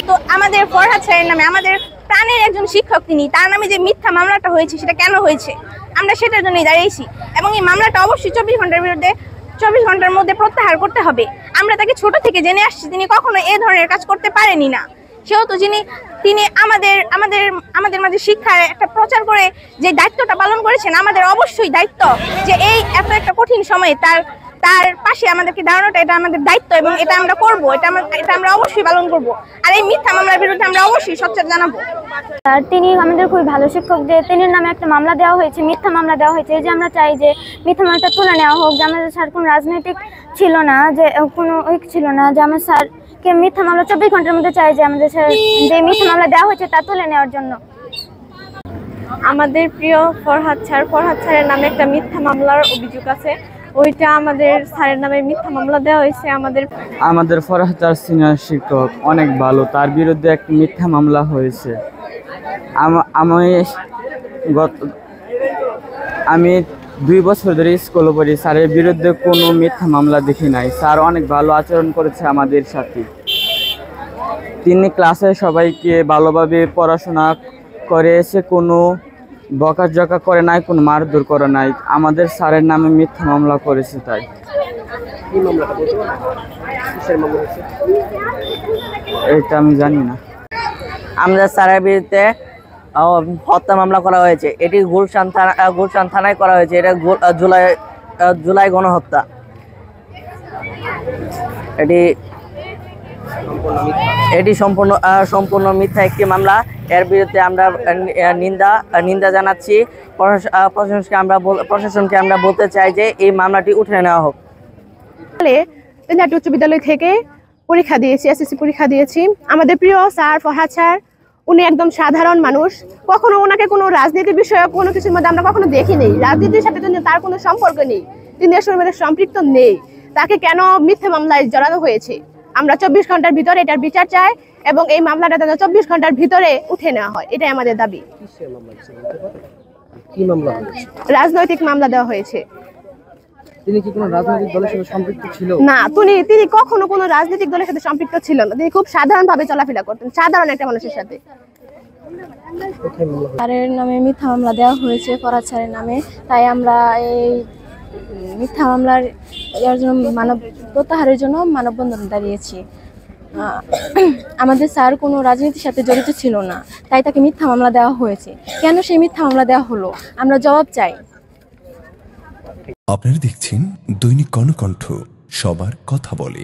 তো আমাদের ফরহাদ স্যারের নামে আমাদের প্রাণের একজন শিক্ষক তিনি, তার নামে যে মিথ্যা মামলাটা হয়েছে সেটা কেন হয়েছে আমরা সেটার জন্যই দাঁড়িয়েছি এবং এই মামলাটা অবশ্যই 24 ঘন্টার মধ্যে প্রত্যাহার করতে হবে। আমরা তাকে ছোট থেকে জেনে আসছি তিনি কখনো এই ধরনের কাজ করতে পারেনি না, সেহেতু তিনি আমাদের মাঝে শিক্ষার একটা প্রচার করে যে দায়িত্বটা পালন করেছেন, আমাদের অবশ্যই দায়িত্ব যে এই এত একটা কঠিন সময়ে তার পাশে আমাদেরকে দাঁড়ানোটা এটা আমাদের দায়িত্ব এবং এটা আমরা করব, এটা আমরা অবশ্যই পালন করব। আর এই মিথ্যা মামলার বিরুদ্ধে আমরা অবশ্যই সোচ্চার জানাবো। আর তিনি আমাদের খুবই ভালো শিক্ষক, যে তিনি নামে একটা মামলা দেওয়া হয়েছে, মিথ্যা মামলা দেওয়া হয়েছে, যে আমরা চাই যে মিথ্যা মামলাটা তুলে নেওয়া হোক। যে আমাদের স্যার কোনো রাজনৈতিক ছিল না, যে কোনো ছিল না, যে আমার স্যারকে মিথ্যা মামলা 24 ঘন্টার মধ্যে চাই যে আমাদের স্যার যে মিথ্যা মামলা দেওয়া হয়েছে তা তুলে নেওয়ার জন্য। আমাদের প্রিয় ফরহাদ স্যারের নামে একটা মিথ্যা মামলার অভিযোগ আছে, ওইটা আমাদের স্যারের নামে মিথ্যা মামলা দেওয়া হয়েছে। আমাদের ফরহাদ স্যার সিনিয়র শিক্ষক অনেক ভালো, তার বিরুদ্ধে একটা মিথ্যা মামলা হয়েছে। আমি 2 বছর ধরে স্কুলে পড়ি, স্যারের বিরুদ্ধে কোনো মিথ্যা মামলা দেখি নাই। স্যার অনেক ভালো আচরণ করেছে আমাদের সাথে, তিনি ক্লাসে সবাইকে ভালোভাবে পড়াশোনা করেছে, কোনো বকাঝকা করে নাই, কোনো মারধর করে নাই। আমাদের স্যারের নামে মিথ্যা মামলা করেছে। তাই এটা আমি জানি না। আমাদের স্যারের বিরুদ্ধে হত্যা মামলা করা হয়েছে, এটি গুলশান থানায় করা হয়েছে। এটা জুলাই গণহত্যা। এটি সম্পূর্ণ মিথ্যা একটি মামলা। এর বিরুদ্ধে আমরা নিন্দা জানাচ্ছি। প্রশাসনকে আমরা বলতে চাই যে এই মামলাটি উঠে নেওয়া হোক। উচ্চ বিদ্যালয় থেকে পরীক্ষা দিয়েছি, এসএসসি পরীক্ষা দিয়েছি। আমাদের প্রিয় স্যার ফরহাদ স্যার, উনি একদম সাধারণ মানুষ, কখনো ওনাকে কোনো রাজনীতি বিষয়ক কোনো কিছুর মধ্যে আমরা কখনো দেখিনি। রাজনীতির সাথে তার কোনো সম্পর্ক নেই, তিনি আসলে মধ্যে সম্পৃক্ত নেই। তাকে কেন মিথ্যা মামলায় জড়ানো হয়েছে? আমরা 24 ঘন্টার ভিতরে এটার বিচার চাই এবং এই মামলাটা যেন 24 ঘন্টার ভিতরে উঠে নেওয়া হয়, এটাই আমাদের দাবি। রাজনৈতিক মামলা দেওয়া হয়েছে। তিনি কি কোনো রাজনৈতিক দলের সাথে সম্পৃক্ত ছিল না? তিনি কখনো কোনো রাজনৈতিক দলের সাথে সম্পৃক্ত ছিল না। তিনি খুব সাধারণভাবে চলাফেরা করতেন, সাধারণ একটা মানুষের সাথে। স্যারের নামে মিথ্যা মামলা দেওয়া হয়েছে ফরহাদ স্যারের নামে, তাই আমরা এই মিথ্যা মামলার প্রত্যাহারের জন্য মানববন্ধন দাঁড়িয়েছি। আমাদের স্যার কোনো রাজনীতির সাথে জড়িত ছিল না, তাই তাকে মিথ্যা মামলা দেওয়া হয়েছে। কেন সেই মিথ্যা মামলা দেওয়া হলো আমরা জবাব চাই। আপনারা দেখছেন দৈনিক কর্ণকণ্ঠ, সবার কথা বলে।